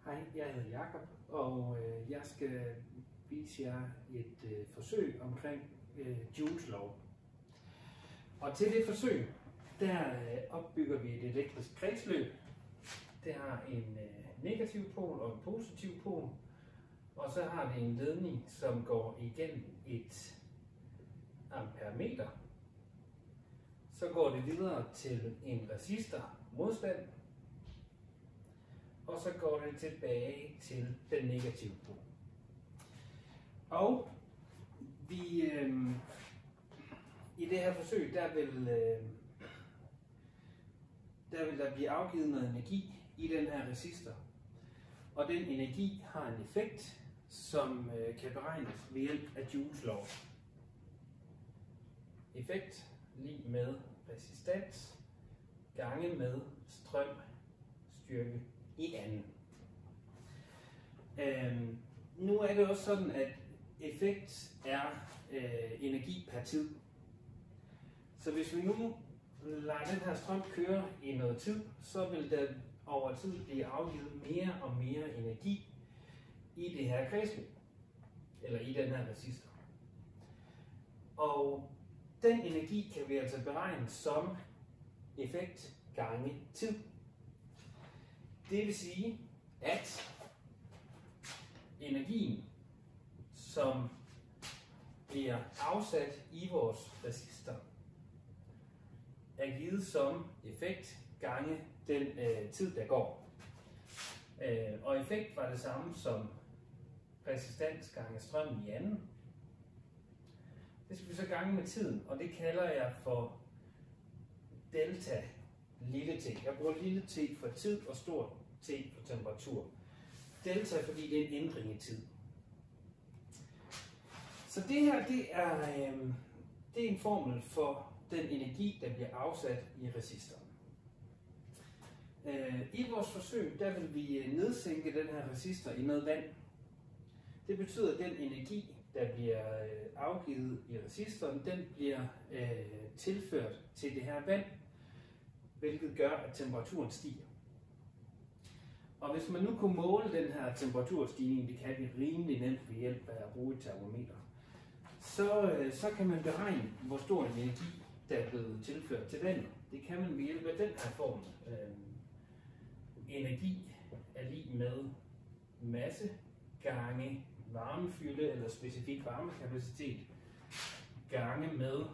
Hej, jeg hedder Jakob, og jeg skal vise jer et forsøg omkring Joules lov. Og til det forsøg, der opbygger vi et elektrisk kredsløb. Det har en negativ pol og en positiv pol, og så har det en ledning, som går igennem et amperemeter. Så går det videre til en resistor modstand, og så går det tilbage til den negative pol. Og vi i det her forsøg, der vil der blive afgivet noget energi i den her resistor. Og den energi har en effekt, som kan beregnes ved hjælp af Joules lov. Effekt lig med resistans gange med strømstyrke i anden. Nu er det også sådan, at effekt er energi per tid. Så hvis vi nu lader den her strøm køre i noget tid, så vil der over tid blive afgivet mere og mere energi i det her kredsløb, eller i den her resistor. Og den energi kan vi altså beregne som effekt gange tid. Det vil sige, at energien, som bliver afsat i vores resistor, er givet som effekt gange den tid, der går. Og effekt var det samme som resistans gange strøm i anden. Det skal vi så gange med tiden, og det kalder jeg for delta lille t. Jeg bruger lille t for tid og stor t for temperatur. Delta, fordi det er en ændring i tid. Så det her, det er en formel for den energi, der bliver afsat i resistoren. I vores forsøg, der vil vi nedsænke den her resistor i noget vand. Det betyder, at den energi, der bliver afgivet i resistoren, den bliver tilført til det her vand, hvilket gør, at temperaturen stiger. Og hvis man nu kunne måle den her temperaturstigning, det kan vi rimelig nemt ved hjælp af at bruge et termometer, så kan man beregne, hvor stor en energi, der er blevet tilført til vandet. Det kan man ved hjælp af den her form. Energi er lig med masse gange varmefylde eller specifik varmekapacitet gange med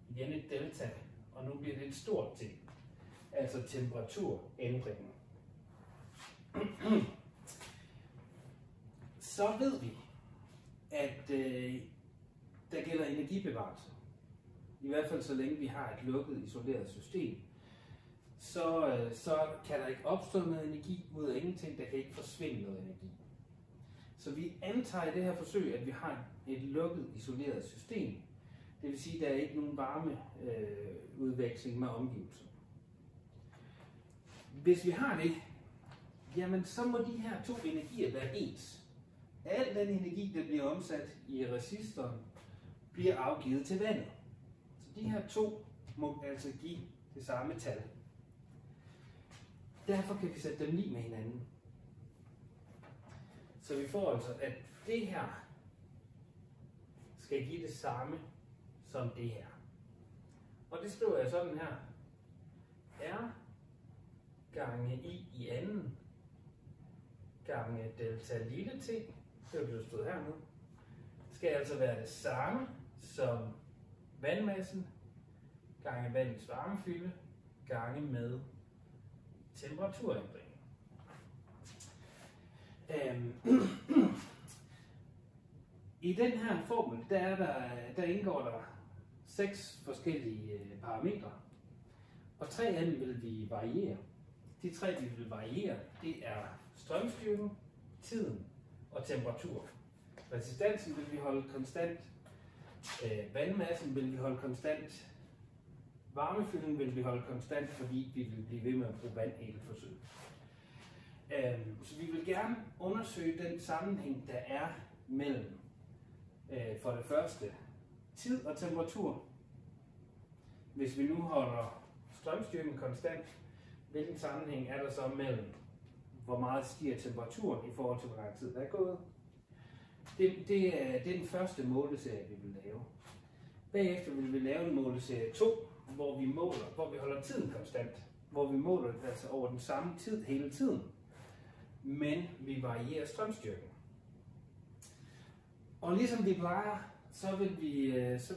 igen et delta, og nu bliver det et stort T, altså temperaturændringen. Så ved vi, at der gælder energibevarelse. I hvert fald så længe vi har et lukket, isoleret system, så kan der ikke opstå noget energi ud af ingenting, der kan ikke forsvinde noget energi. Så vi antager i det her forsøg, at vi har et lukket, isoleret system. Det vil sige, at der er ikke nogen varmeudveksling med omgivelserne. Hvis vi har det, jamen så må de her to energier være ens. Al den energi, der bliver omsat i resistoren, bliver afgivet til vandet. Så de her to må altså give det samme tal. Derfor kan vi sætte dem lige med hinanden. Så vi får altså, at det her skal give det samme som det her. Og det skriver jeg sådan her. R gange i anden gange delta lille t, det vil jo stå hernede, skal altså være det samme som vandmassen gange vandets varmefylde gange med temperaturændringen. I den her formel, der indgår der 6 forskellige parametre, og 3 af dem vil vi variere. De 3, vi vil variere, det er strømstyrken, tiden og temperatur. Resistansen vil vi holde konstant, vandmassen vil vi holde konstant, varmefylden vil vi holde konstant, fordi vi vil blive ved med at bruge vand hele forsøget. Så vi vil gerne undersøge den sammenhæng, der er mellem for det første tid og temperatur. Hvis vi nu holder strømstyrken konstant, hvilken sammenhæng er der så mellem hvor meget stiger temperaturen i forhold til, hvor lang tid der er gået. Det er den første måleserie, vi vil lave. Bagefter vil vi lave en måleserie 2, hvor vi holder tiden konstant. Hvor vi måler altså over den samme tid hele tiden, men vi varierer strømstyrken. Og ligesom vi plejer, så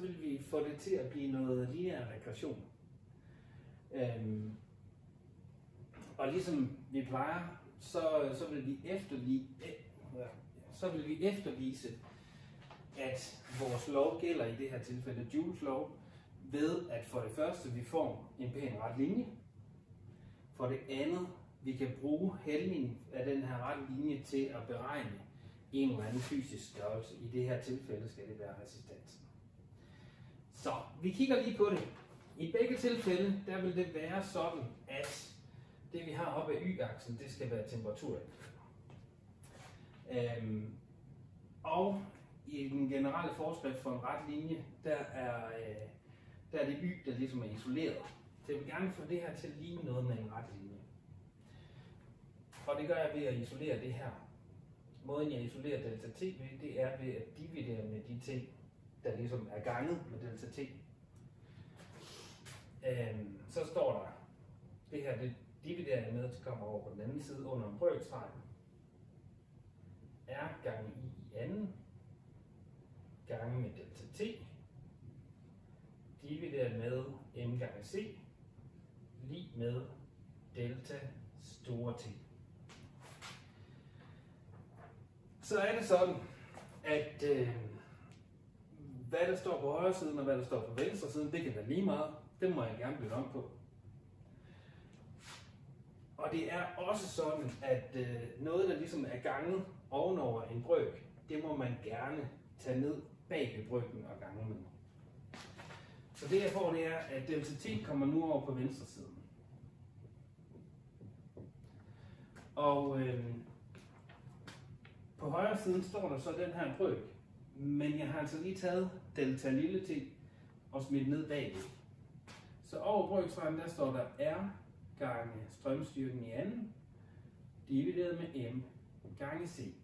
vil vi få det til at blive noget lineær regression. Og ligesom vi plejer, så vil vi eftervise, at vores lov gælder i det her tilfælde Joules lov, ved at for det første vi får en pæn ret linje. For det andet, vi kan bruge hældningen af den her rette linje til at beregne en eller anden fysisk størrelse. I det her tilfælde skal det være resistansen. Så vi kigger lige på det. I begge tilfælde, der vil det være sådan, at det vi har oppe af y-aksen, det skal være temperaturen. Og i den generelle forskrift for en ret linje, der er det y, der ligesom er isoleret. Så jeg vil gerne få det her til at ligne noget med en ret linje. Og det gør jeg ved at isolere det her. Måden jeg isolerer delta t ved, det er ved at dividere med de ting, der ligesom er ganget med delta t. Så står der, det her det dividerer jeg med, at det kommer over på den anden side under en brøkstreg. R gange i anden gange med delta t divideret med m gange c lig med delta store T. Så er det sådan, at hvad der står på højre siden og hvad der står på venstre siden, det kan være lige meget. Det må jeg gerne bytte om på. Og det er også sådan, at noget, der ligesom er ganget ovenover en brøk, det må man gerne tage ned bag ved brøken og gange med. Så det jeg får, det er, at delta t kommer nu over på venstre siden. Og på højre siden står der så den her brøk, men jeg har altså lige taget delta lille t og smidt ned bagved. Så over brøkstregen der står der R gange strømstyrken i anden, divideret med M gange C.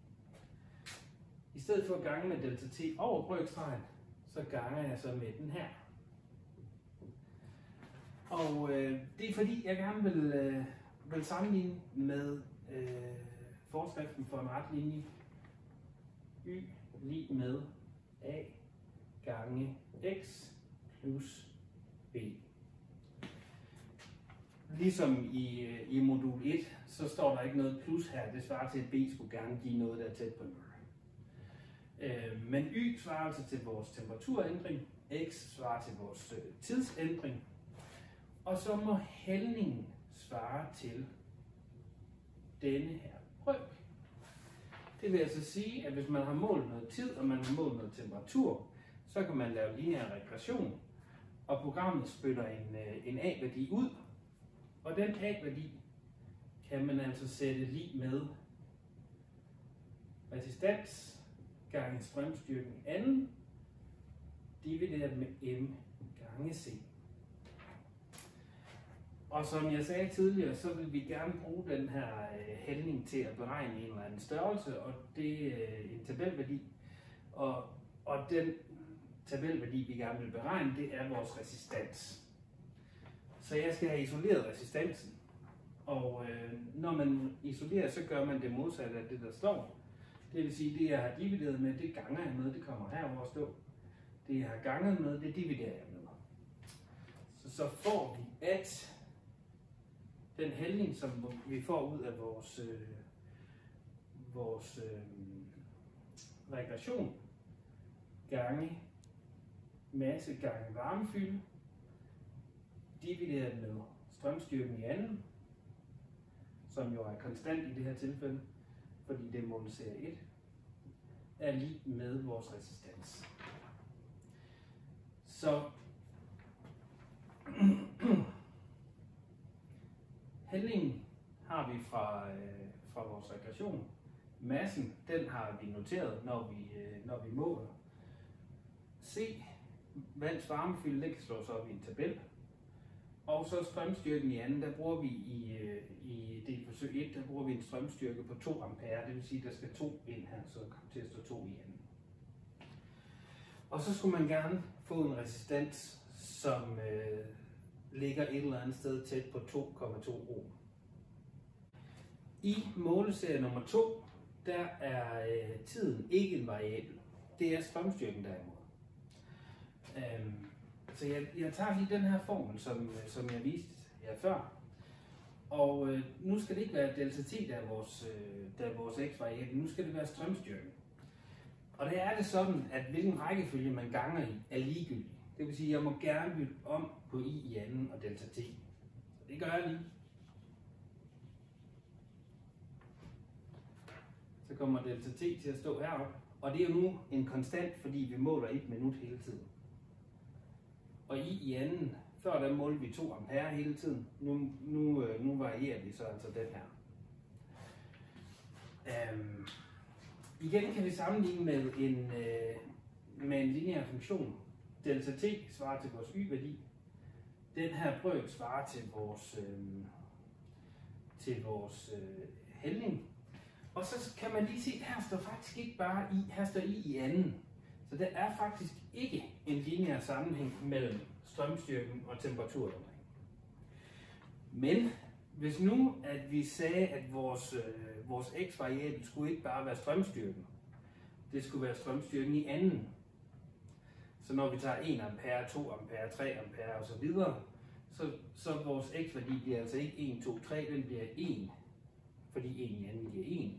I stedet for at gange med delta t over brøkstregen, så ganger jeg så med den her. Og det er fordi, jeg gerne vil sammenligne med forskriften for en ret linje. Y lig med A gange X plus B. Ligesom i modul 1, så står der ikke noget plus her. Det svarer til, at B skulle gerne give noget, der er tæt på 0. Men Y svarer altså til vores temperaturændring. X svarer til vores tidsændring. Og så må hældningen svare til denne her brøk. Det vil altså sige, at hvis man har målt noget tid, og man har målt noget temperatur, så kan man lave lineær regression, og programmet spytter en A-værdi ud, og den A-værdi kan man altså sætte lig med resistans gange strømstyrken i anden, divideret med M gange C. Og som jeg sagde tidligere, så vil vi gerne bruge den her hældning til at beregne en eller anden størrelse, og det er en tabelværdi. Og den tabelværdi, vi gerne vil beregne, det er vores resistans. Så jeg skal have isoleret resistansen. Og når man isolerer, så gør man det modsatte af det, der står. Det vil sige, det jeg har divideret med, det ganger jeg med, det kommer herover at stå. Det jeg har ganget med, det dividerer jeg med. Så får vi, at den hældning, som vi får ud af vores regression, gange masse gange varmefylde, divideret med strømstyrken i anden, som jo er konstant i det her tilfælde, fordi det er måleserie 1, er lig med vores resistans. Så hældningen har vi fra vores regression. Massen, den har vi noteret, når vi måler. C, vands varmefylde, det kan slås op i en tabel. Og så strømstyrken i anden, der bruger vi i delforsøg 1, der bruger vi en strømstyrke på 2 ampere. Det vil sige, at der skal 2 ind her, så der kommer til at stå 2 i anden. Og så skulle man gerne få en resistans, som ligger et eller andet sted tæt på 2,2 ohm. I måleserie nummer 2, der er tiden ikke en variabel. Det er strømstyrken derimod. Så jeg tager lige den her formel, som jeg viste jer før. Og nu skal det ikke være delta t, der er vores x-variabel. Nu skal det være strømstyrken. Og der er det sådan, at hvilken rækkefølge man ganger i, er ligegyldig. Det vil sige, at jeg må gerne bytte om på i anden og delta t. Så det gør jeg lige. Så kommer delta t til at stå heroppe. Og det er jo nu en konstant, fordi vi måler 1 minut hele tiden. Og i anden, før der målte vi 2 ampere hele tiden. Nu varierer vi så altså den her. Igen kan vi sammenligne med en lineær funktion. Delta t svarer til vores y-værdi. Den her brøk svarer til vores hældning. Og så kan man lige se, at her står faktisk ikke bare i, her står i anden. Så der er faktisk ikke en lineær sammenhæng mellem strømstyrken og temperaturændringen. Men hvis nu at vi sagde, at vores x-variabel skulle ikke bare være strømstyrken, det skulle være strømstyrken i anden. Så når vi tager 1 ampere, 2 ampere, 3 ampere osv., så vores x-værdi bliver altså ikke 1, 2, 3, den bliver 1, fordi 1 i anden giver 1.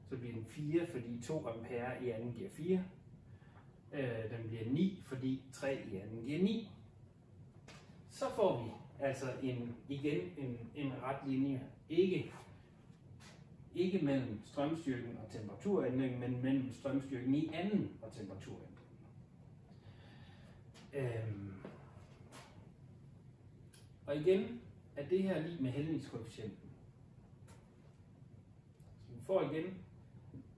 Så bliver den 4, fordi 2 ampere i anden giver 4. Den bliver 9, fordi 3 i anden giver 9. Så får vi altså igen en ret linje. Ikke mellem strømstyrken og temperaturændringen, men mellem strømstyrken i anden og temperaturændringen. Og igen er det her lig med hældningskoefficienten. Så vi får igen,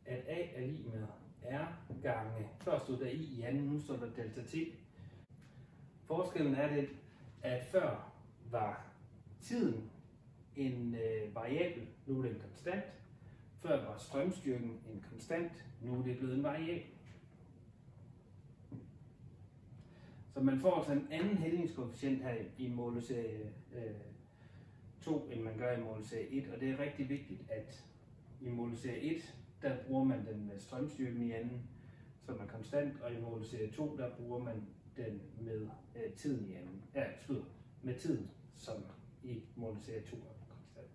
at A er lig med R gange, før stod der i anden, nu står der delta t. Forskellen er det, at før var tiden en variabel, nu er det en konstant. Før var strømstyrken en konstant, nu er det blevet en variabel. Så man får altså en anden hældningskoefficient her i måleserie 2, end man gør i måleserie 1. Og det er rigtig vigtigt, at i måleserie 1, der bruger man den med strømstyrken i anden, som er konstant, og i måleserie 2, der bruger man den med tiden i anden. Med tiden, som i måleserie 2 er konstant.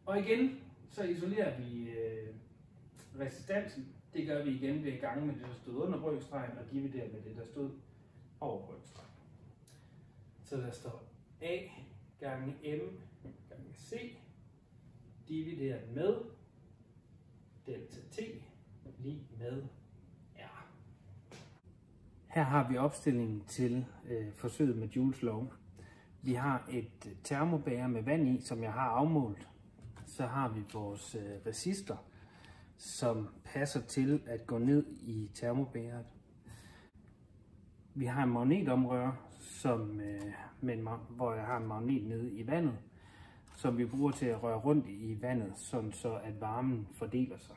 Og igen, så isolerer vi resistansen. Det gør vi igen ved gange med det, der stod under brøkstregen, og dividerer med det, der stod over brøkstregen. Så der står A gange M gange C, divideret med delta t lige med R. Her har vi opstillingen til forsøget med Joules lov. Vi har et termobæger med vand i, som jeg har afmålt. Så har vi vores resistor, som passer til at gå ned i termobægeret. Vi har en magnetomrør, hvor jeg har en magnet nede i vandet, som vi bruger til at røre rundt i vandet, sådan så at varmen fordeler sig.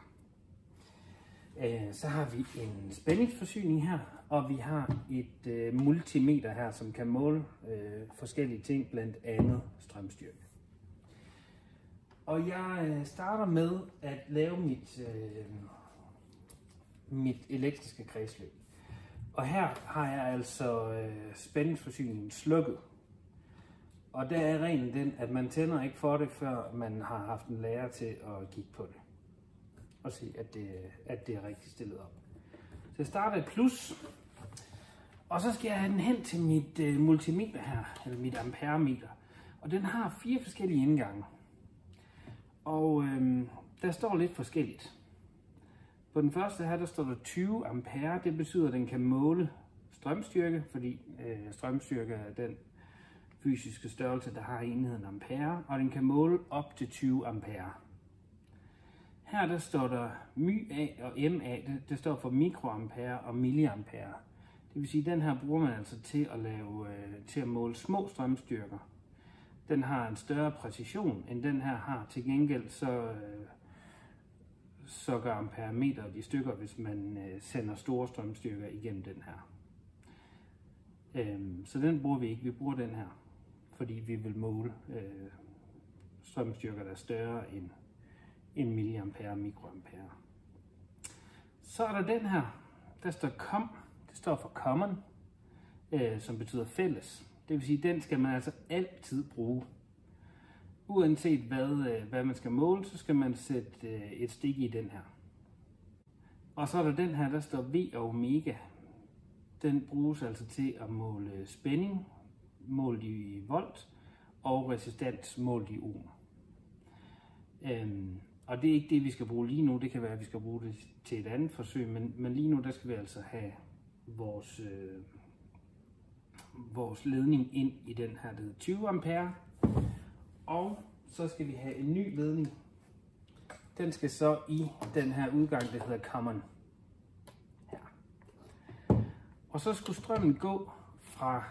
Så har vi en spændingsforsyning her, og vi har et multimeter her, som kan måle forskellige ting, blandt andet strømstyrke. Og jeg starter med at lave mit elektriske kredsløb. Og her har jeg altså spændingsforsyningen slukket. Og der er reglen den, at man tænder ikke for det, før man har haft en lærer til at kigge på det. Og se, at det er rigtig stillet op. Så jeg starter et plus. Og så skal jeg have den hen til mit multimeter her, eller mit amperemeter. Og den har 4 forskellige indgange. Og der står lidt forskelligt. På den første her, der står der 20 ampere. Det betyder, at den kan måle strømstyrke, fordi strømstyrke er den fysiske størrelse, der har enheden ampere, og den kan måle op til 20 ampere. Her der står der MA og MA, det står for mikroampere og milliampere. Det vil sige, at den her bruger man altså til at måle små strømstyrker. Den har en større præcision, end den her har. Til gengæld så gør amperemeter de stykker, hvis man sender store strømstyrker igennem den her. Så den bruger vi ikke. Vi bruger den her, fordi vi vil måle strømstyrker, der er større end 1 milliampere og mikroampere. Så er der den her, der står COM. Det står for common, som betyder fælles. Det vil sige, den skal man altså altid bruge. Uanset hvad man skal måle, så skal man sætte et stik i den her. Og så er der den her, der står V og omega. Den bruges altså til at måle spænding, målt i volt, og resistans, målt i ohm. Og det er ikke det, vi skal bruge lige nu. Det kan være, at vi skal bruge det til et andet forsøg, men lige nu der skal vi altså have vores ledning ind i den her, der hedder 20 ampere. Og så skal vi have en ny ledning. Den skal så i den her udgang, der hedder common. Her. Og så skulle strømmen gå fra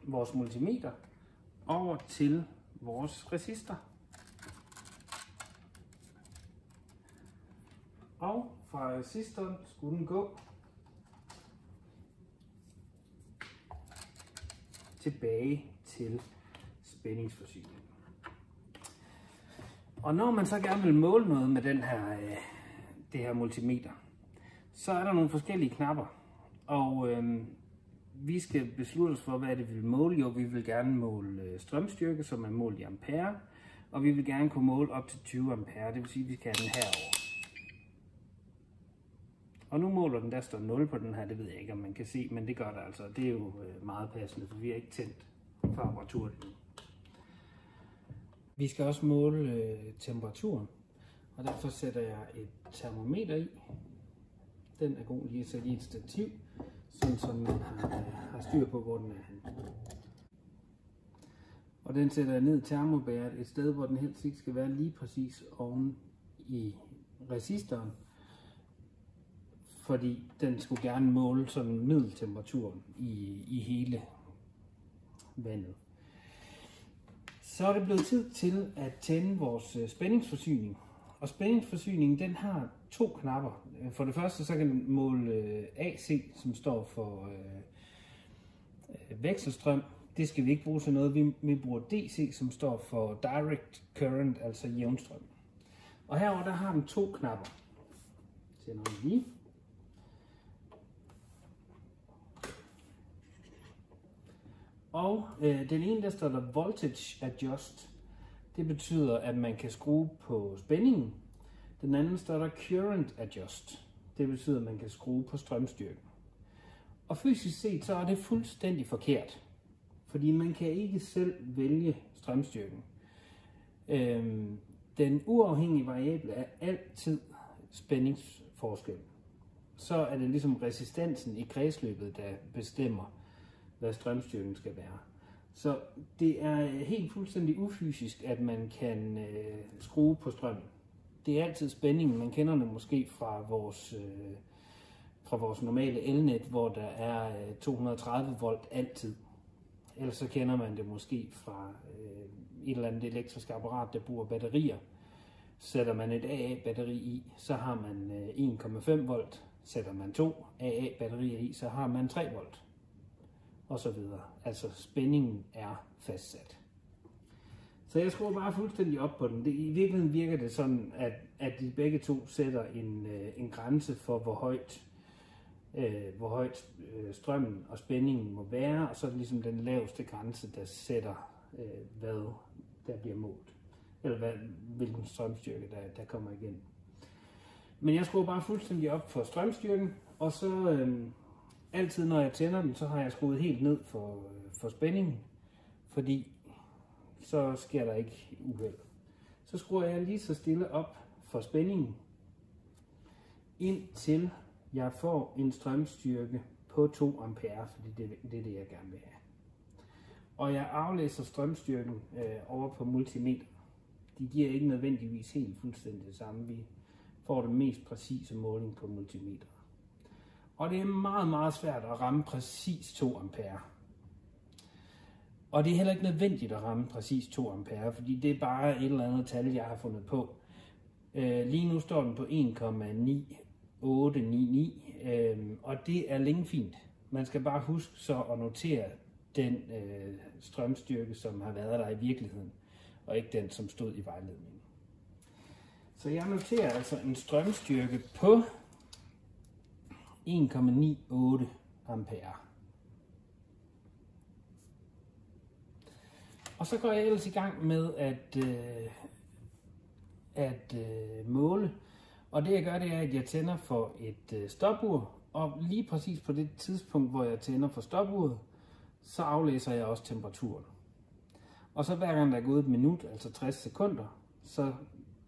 vores multimeter over til vores resistor. Og fra resistoren skulle den gå tilbage til spændingsforsyningen. Og når man så gerne vil måle noget med det her multimeter, så er der nogle forskellige knapper. Og vi skal beslutte os for, hvad det vil måle. Jo, vi vil gerne måle strømstyrke, som er målt i ampere, og vi vil gerne kunne måle op til 20 ampere, det vil sige, at vi skal have den herover. Og nu måler den, der står 0 på den her, det ved jeg ikke, om man kan se, men det gør der altså. Det er jo meget passende, for vi har ikke tændt for apparaturen. Vi skal også måle temperaturen, og derfor sætter jeg et termometer i. Den er god lige at sætte i et stativ, sådan som man har styr på, hvor den er henne. Og den sætter jeg ned i termobæret et sted, hvor den helst ikke skal være lige præcis oven i resistoren, fordi den skulle gerne måle sådan middeltemperaturen i hele vandet. Så er det blevet tid til at tænde vores spændingsforsyning. Og spændingsforsyningen, den har 2 knapper. For det første så kan den måle AC, som står for vekselstrøm. Det skal vi ikke bruge til noget. Vi bruger DC, som står for direct current, altså jævnstrøm. Og herover der har den 2 knapper. Tænder den lige. Og den ene, der står der voltage adjust. Det betyder, at man kan skrue på spændingen. Den anden står der current adjust. Det betyder, at man kan skrue på strømstyrken. Og fysisk set, så er det fuldstændig forkert. Fordi man kan ikke selv vælge strømstyrken. Den uafhængige variable er altid spændingsforskel. Så er det ligesom resistansen i kredsløbet, der bestemmer, hvad strømstyrken skal være. Så det er helt fuldstændig ufysisk, at man kan skrue på strømmen. Det er altid spændingen. Man kender det måske fra vores normale elnet, hvor der er 230 volt altid. Ellers så kender man det måske fra et eller andet elektrisk apparat, der bruger batterier. Sætter man et AA-batteri i, så har man 1,5 volt. Sætter man 2 AA-batterier i, så har man 3 volt. Og så videre. Altså spændingen er fastsat. Så jeg skruer bare fuldstændig op på den. I virkeligheden virker det sådan, at de begge to sætter en grænse for, hvor højt strømmen og spændingen må være, og så er det ligesom den laveste grænse, der sætter, hvad der bliver målt. Eller hvilken strømstyrke, der kommer igen. Men jeg skruer bare fuldstændig op for strømstyrken, og så altid når jeg tænder den, så har jeg skruet helt ned for spændingen, fordi så sker der ikke uheld. Så skruer jeg lige så stille op for spændingen, indtil jeg får en strømstyrke på 2 ampere, fordi det er det, jeg gerne vil have. Og jeg aflæser strømstyrken over på multimeter. De giver ikke nødvendigvis helt fuldstændig det samme. Vi får den mest præcise måling på multimeter. Og det er meget, meget svært at ramme præcis 2 ampere. Og det er heller ikke nødvendigt at ramme præcis 2 ampere, fordi det er bare et eller andet tal, jeg har fundet på. Lige nu står den på 1,9899, og det er længe fint. Man skal bare huske så at notere den strømstyrke, som har været der i virkeligheden, og ikke den, som stod i vejledningen. Så jeg noterer altså en strømstyrke på 1,98 ampere. Og så går jeg ellers i gang med at måle. Og det jeg gør, det er, at jeg tænder for et stopur. Og lige præcis på det tidspunkt, hvor jeg tænder for stopuret, så aflæser jeg også temperaturen. Og så hver gang der er gået et minut, altså 60 sekunder, så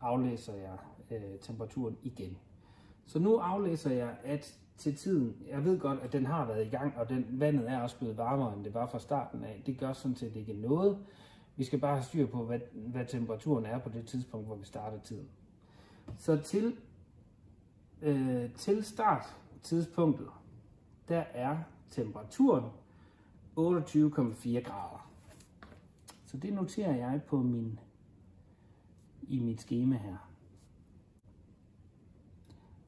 aflæser jeg temperaturen igen. Så nu aflæser jeg, at til tiden, jeg ved godt, at den har været i gang, og vandet er også blevet varmere, end det var fra starten af. Det gør sådan set ikke noget. Vi skal bare have styr på, hvad temperaturen er på det tidspunkt, hvor vi starter tiden. Så til starttidspunktet, der er temperaturen 28,4 grader. Så det noterer jeg på i mit skema her.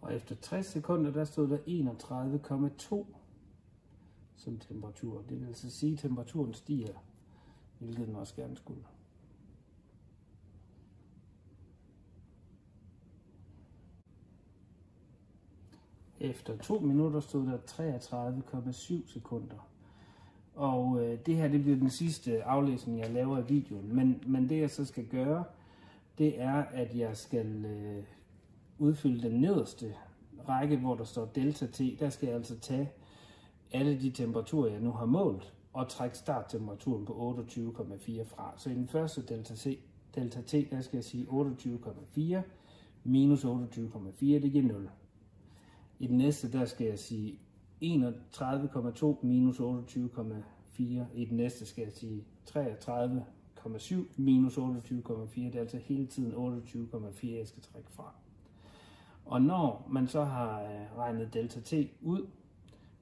Og efter 60 sekunder, der stod der 31,2 som temperatur. Det vil altså sige, at temperaturen stiger, hvilket den også gerne skulle. Efter 2 minutter stod der 33,7 sekunder. Og det her, det bliver den sidste aflæsning, jeg laver af videoen. Men det jeg så skal gøre, det er, at jeg skal udfylde den nederste række, hvor der står delta T. Der skal jeg altså tage alle de temperaturer, jeg nu har målt, og trække starttemperaturen på 28,4 fra. Så i den første delta T, der skal jeg sige 28,4 minus 28,4, det giver 0. I den næste, der skal jeg sige 31,2 minus 28,4. I den næste skal jeg sige 33,7 minus 28,4. Det er altså hele tiden 28,4, jeg skal trække fra. Og når man så har regnet delta T ud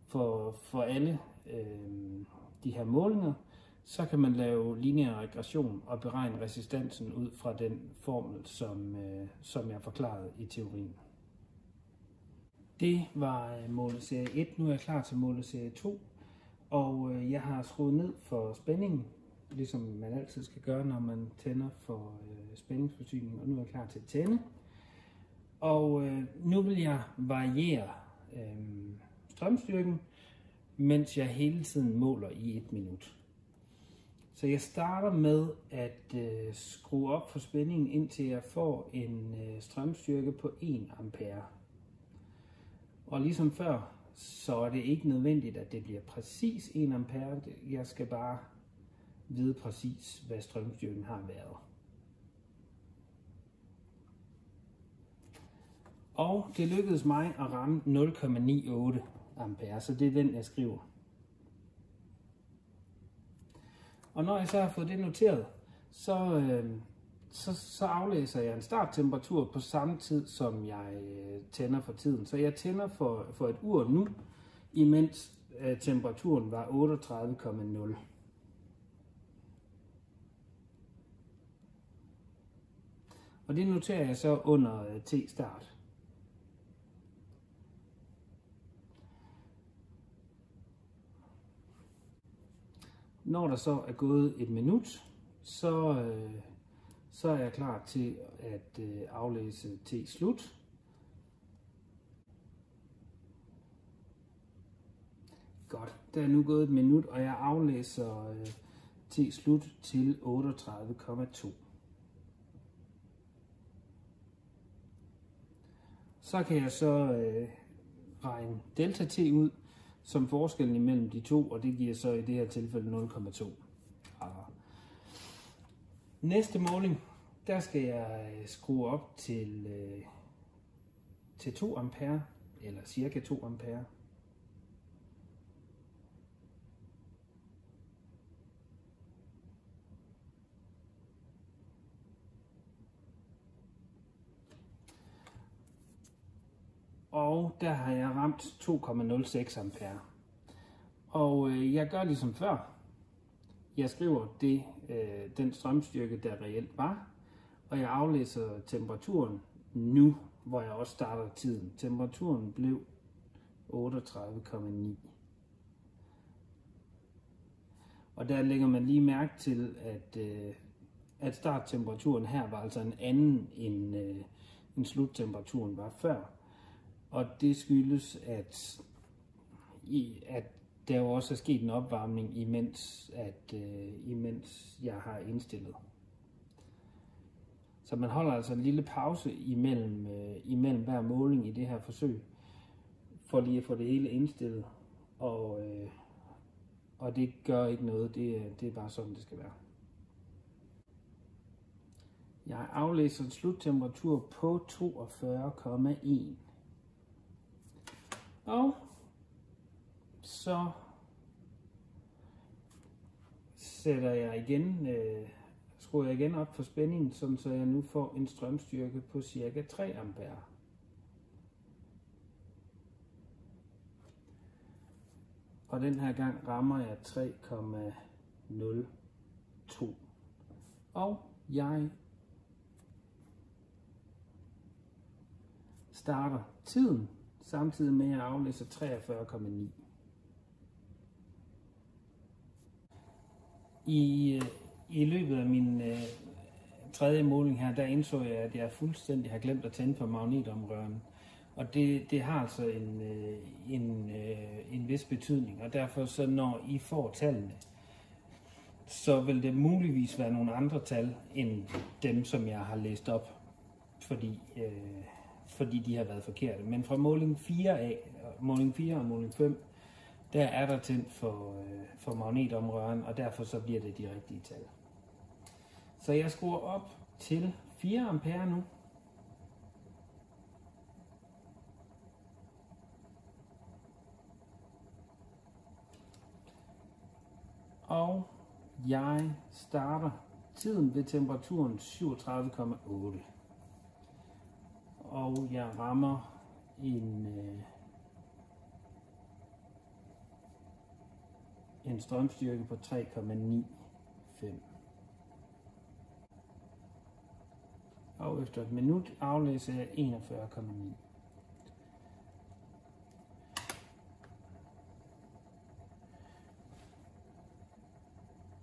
for alle de her målinger, så kan man lave lineær regression og beregne resistansen ud fra den formel, som jeg forklarede i teorien. Det var måleserie 1. Nu er jeg klar til måleserie 2, og jeg har skruet ned for spændingen, ligesom man altid skal gøre, når man tænder for spændingsforsyningen, og nu er jeg klar til at tænde. Og nu vil jeg variere strømstyrken, mens jeg hele tiden måler i 1 minut. Så jeg starter med at skrue op for spændingen, indtil jeg får en strømstyrke på 1 ampere. Og ligesom før, så er det ikke nødvendigt, at det bliver præcis 1 ampere. Jeg skal bare vide præcis, hvad strømstyrken har været. Og det lykkedes mig at ramme 0,98 ampere, så det er den, jeg skriver. Og når jeg så har fået det noteret, så aflæser jeg en starttemperatur på samme tid, som jeg tænder for tiden. Så jeg tænder for et ur nu, imens temperaturen var 38,0. Og det noterer jeg så under T-start. Når der så er gået 1 minut, så er jeg klar til at aflæse T-slut. Godt, der er nu gået 1 minut, og jeg aflæser T-slut til 38,2. Så kan jeg så regne delta T ud som forskellen imellem de to, og det giver så i det her tilfælde 0,2 grader. Næste måling, der skal jeg skrue op til 2 ampere, eller cirka 2 ampere. Og der har jeg ramt 2,06 ampere. Og jeg gør ligesom før. Jeg skriver den strømstyrke, der reelt var, og jeg aflæser temperaturen nu, hvor jeg også starter tiden. Temperaturen blev 38,9. Og der lægger man lige mærke til, at starttemperaturen her var altså en anden end sluttemperaturen var før. Og det skyldes, at der jo også er sket en opvarmning, imens jeg har indstillet. Så man holder altså en lille pause imellem hver måling i det her forsøg, for lige at få det hele indstillet. Og det gør ikke noget, det er bare sådan, det skal være. Jeg aflæser en sluttemperatur på 42,1. Og så skruer jeg igen op for spændingen, så jeg nu får en strømstyrke på cirka 3 ampere. Og den her gang rammer jeg 3,02. Og jeg starter tiden, samtidig med at jeg aflæser 43,9. I løbet af min tredje måling her, der indså jeg, at jeg fuldstændig har glemt at tænde på magnetomrøren. Og det har altså en vis betydning, og derfor så når I får tallene, så vil det muligvis være nogle andre tal end dem, som jeg har læst op, fordi de har været forkerte. Men fra måling 4 og måling 5, der er der tændt for magnetomrøren, og derfor så bliver det de rigtige tal. Så jeg skruer op til 4 ampere nu. Og jeg starter tiden ved temperaturen 37,8. Og jeg rammer en strømstyrke på 3,95. Og efter et minut aflæser jeg 41,9.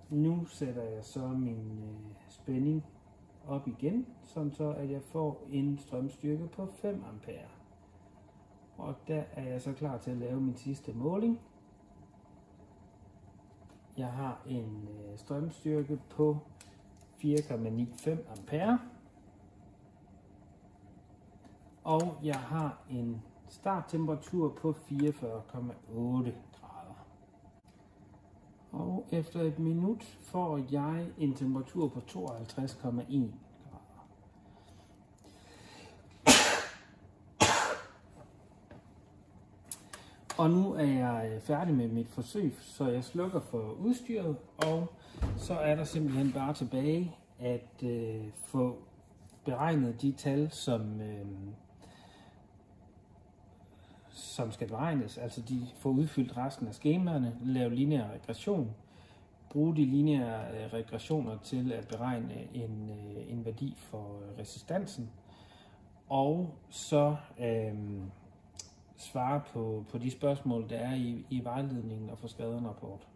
Nu sætter jeg så min spænding op igen, sådan så at jeg får en strømstyrke på 5 ampere. Og der er jeg så klar til at lave min sidste måling. Jeg har en strømstyrke på 4,95 ampere. Og jeg har en starttemperatur på 44,8 grader. Og efter et minut får jeg en temperatur på 52,1 grader. Og nu er jeg færdig med mit forsøg, så jeg slukker for udstyret, og så er der simpelthen bare tilbage at få beregnet de tal, som skal beregnes, altså de får udfyldt resten af skemaerne, lave lineær regression, bruge de lineære regressioner til at beregne en værdi for resistansen, og så svare på de spørgsmål, der er i vejledningen og få skrevet en rapport.